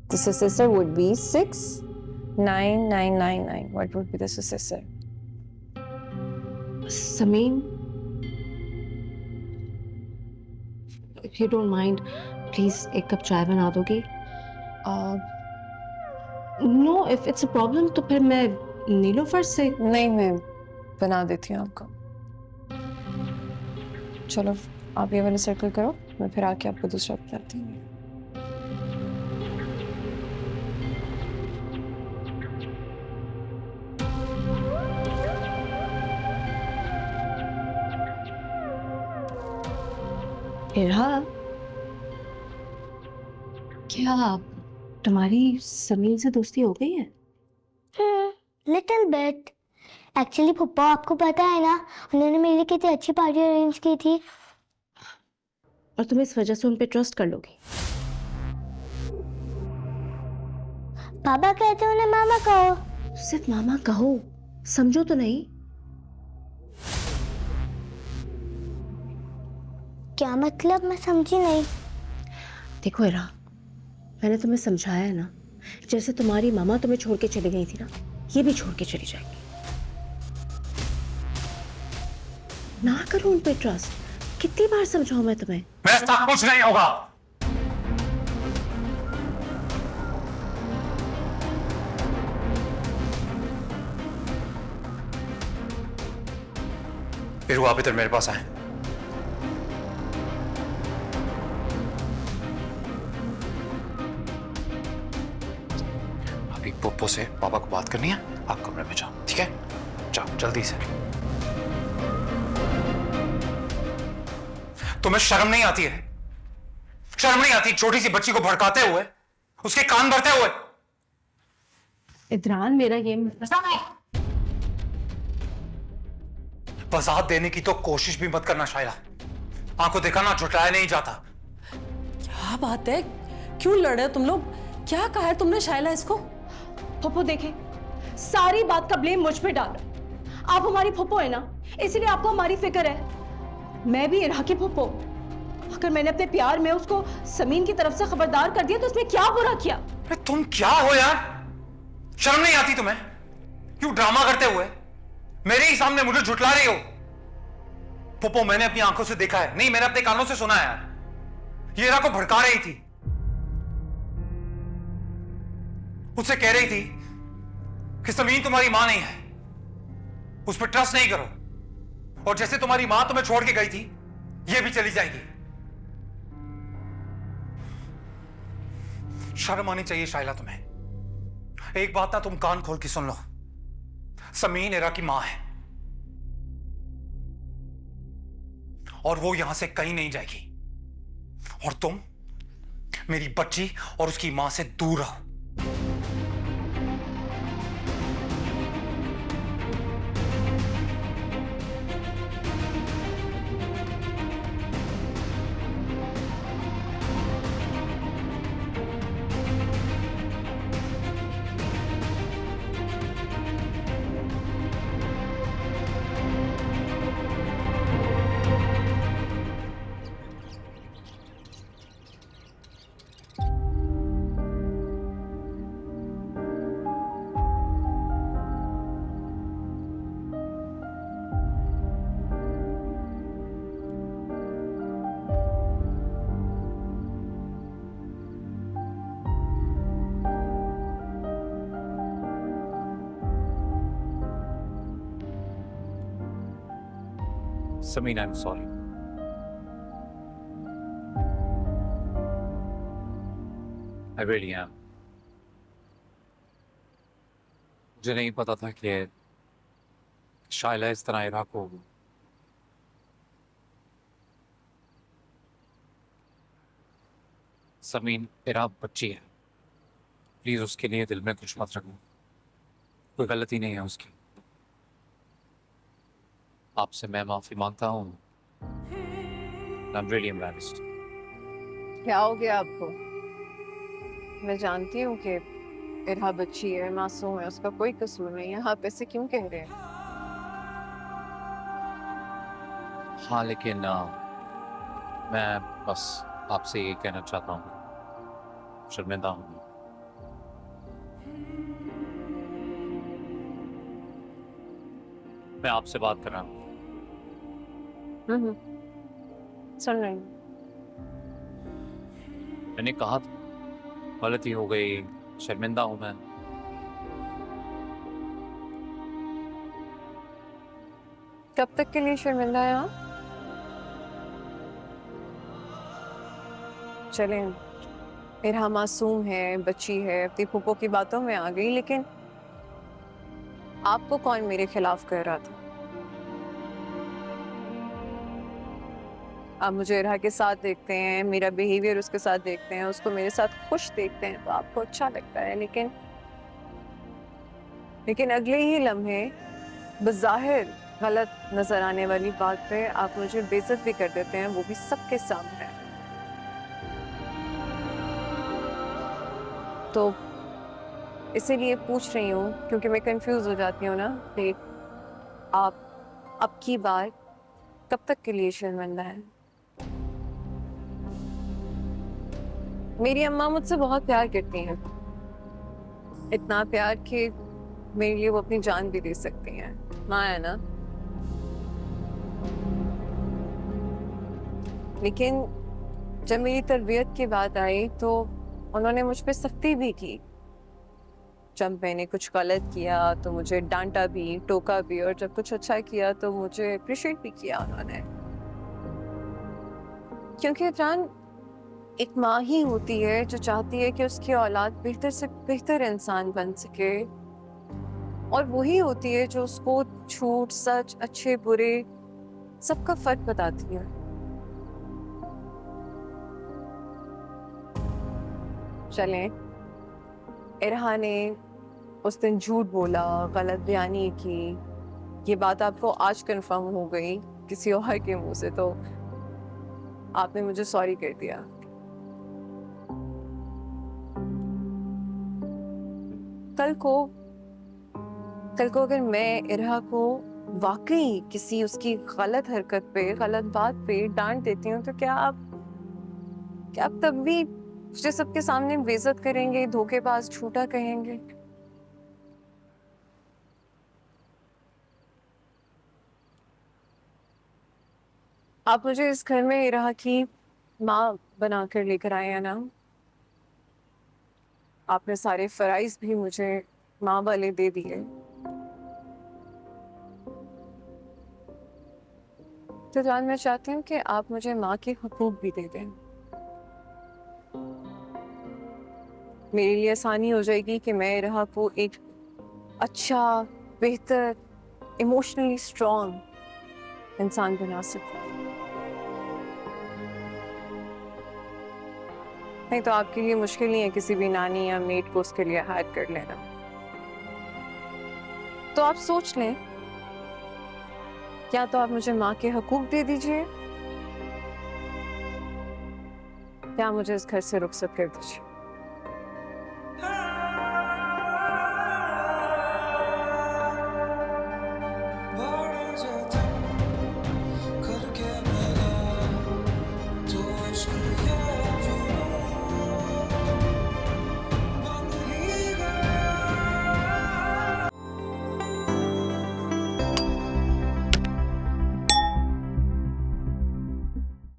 The successor would be 69999. What would be the successor? Samin, if you don't mind, please एक cup चाय बना दोगे? No, if it's a problem तो फिर मैं नीलोफर से नहीं, मैं बना देती हूँ आपको। चलो आप ये वाला सर्कल करो, मैं फिर आके आपको दूसरा बताती हूँ। इरा, क्या तुम्हारी समीर से दोस्ती हो गई है? Little bit. एक्चुअली पप्पा, आपको पता है ना, उन्होंने मेरे लिए कितनी अच्छी पार्टी अरेंज की थी। और तुम इस वजह से उन पे ट्रस्ट कर लोगी? पापा कहते हैं उन्हें मामा कहो। सिर्फ मामा कहो, समझो तो नहीं। क्या मतलब? मैं समझी नहीं। देखो इरा, मैंने तुम्हें समझाया है ना, जैसे तुम्हारी मामा तुम्हें छोड़ के चली गई थी ना, ये भी छोड़ के चली जाएगी। ना करो उन पे ट्रस्ट। कितनी बार समझाऊं मैं तुम्हें? वैसा कुछ नहीं होगा। फिर वो आप इधर मेरे पास आए। अभी पप्पो से पापा को बात करनी है, आप कमरे में जाओ, ठीक है? जाओ जल्दी से। तुम्हें शर्म नहीं आती है? शर्म नहीं आती छोटी सी बच्ची को भड़काते हुए, उसके कान भरते हुए? इद्रान, मेरा ये वजाहत देने की तो कोशिश भी मत करना शायला। आंखों देखा ना, झुटलाया नहीं जाता। क्या बात है, क्यों लड़े तुम लोग? क्या कहा है तुमने शायला इसको? फुप्पो देखे, सारी बात का ब्लेम मुझ पे डाल रहे। आप हमारी फुप्पो है ना, इसीलिए आपको हमारी फिक्र है। मैं भी इरा की फुप्पो। अगर मैंने अपने प्यार में उसको समीन की तरफ से खबरदार कर दिया तो उसमें क्या बुरा किया? अरे तुम क्या हो यार? शर्म नहीं आती तुम्हें? क्यों ड्रामा करते हुए मेरे ही सामने मुझे झुटला रही हो? पुप्पो, मैंने अपनी आंखों से देखा है, नहीं मैंने अपने कानों से सुना है यार। ये इरा को भड़का रही थी, उससे कह रही थी कि समीन तुम्हारी मां नहीं है, उस पर ट्रस्ट नहीं करो, और जैसे तुम्हारी मां तुम्हें छोड़ के गई थी, ये भी चली जाएगी। शर्म आनी चाहिए शाइला तुम्हें। एक बात ना तुम कान खोल के सुन लो, समीन इरा की मां है और वो यहां से कहीं नहीं जाएगी, और तुम मेरी बच्ची और उसकी मां से दूर रहो। Samin, I'm sorry. I really am. मुझे नहीं पता था कि शाइला इस तरह इरा को समीन इरा बच्ची है, प्लीज उसके लिए दिल में कुछ मत रखो, कोई गलती नहीं है उसकी। आपसे मैं माफी मांगता हूँ। I'm really embarrassed. क्या हो गया आपको? मैं जानती हूँ कि इरा बच्ची है, मासूम है, उसका कोई कसूर नहीं है। आप ऐसे क्यों कह रहे हैं? हाँ लेकिन मैं बस आपसे ये कहना चाहता हूँ शर्मिंदा हूँ। मैं आपसे बात कर रहा हूँ। सुन रही हूँ। मैंने कहा था गलती हो गई, शर्मिंदा हूं मैं। कब तक के लिए शर्मिंदा है आप? चलें, इरहा मासूम है, बच्ची है, अपनी फूफो की बातों में आ गई, लेकिन आपको कौन मेरे खिलाफ कर रहा था? आप मुझे इरहा के साथ देखते हैं, मेरा बिहेवियर उसके साथ देखते हैं, उसको मेरे साथ खुश देखते हैं तो आपको अच्छा लगता है, लेकिन अगले ही लम्हे बज़ाहिर गलत नजर आने वाली बात पे आप मुझे बेइज्जत भी कर देते हैं, वो भी सबके सामने। तो इसीलिए पूछ रही हूँ क्योंकि मैं कंफ्यूज हो जाती हूँ ना कि आप अब की बार कब तक के लिए शर्मिंदा है? मेरी अम्मा मुझसे बहुत प्यार करती हैं, इतना प्यार कि मेरे लिए वो अपनी जान भी दे सकती हैं। माँ है ना। लेकिन जब मेरी तरबियत की बात आई तो उन्होंने मुझ पे सख्ती भी की। जब मैंने कुछ गलत किया तो मुझे डांटा भी, टोका भी, और जब कुछ अच्छा किया तो मुझे अप्रिशिएट भी किया उन्होंने। क्योंकि जान, एक माँ ही होती है जो चाहती है कि उसकी औलाद बेहतर से बेहतर इंसान बन सके, और वही होती है जो उसको झूठ, सच, अच्छे बुरे सबका फर्क बताती है। चलें, इरहा ने उस दिन झूठ बोला, गलत बयानी की, ये बात आपको आज कंफर्म हो गई किसी और के मुंह से, तो आपने मुझे सॉरी कर दिया। कल को अगर मैं इरहा को वाकई किसी उसकी गलत हरकत पे, गलत बात पे डांट देती हूँ तो क्या आप तब भी मुझे सबके सामने बेइज्जत करेंगे, धोखेबाज, झूठा कहेंगे? आप मुझे इस घर में इरहा की माँ बनाकर लेकर आए हैं ना। आपने सारे फराइज भी मुझे माँ वाले दे दिए, तो जान, मैं चाहती हूँ कि आप मुझे माँ के हुकूक भी दे दें। मेरे लिए आसानी हो जाएगी कि मैं इरहा को एक अच्छा, बेहतर, इमोशनली स्ट्रॉन्ग इंसान बना सकूं। नहीं तो आपके लिए मुश्किल नहीं है किसी भी नानी या मेड को उसके लिए हायर कर लेना। तो आप सोच लें, या तो आप मुझे माँ के हकूक दे दीजिए या मुझे इस घर से रुखसत कर दीजिए।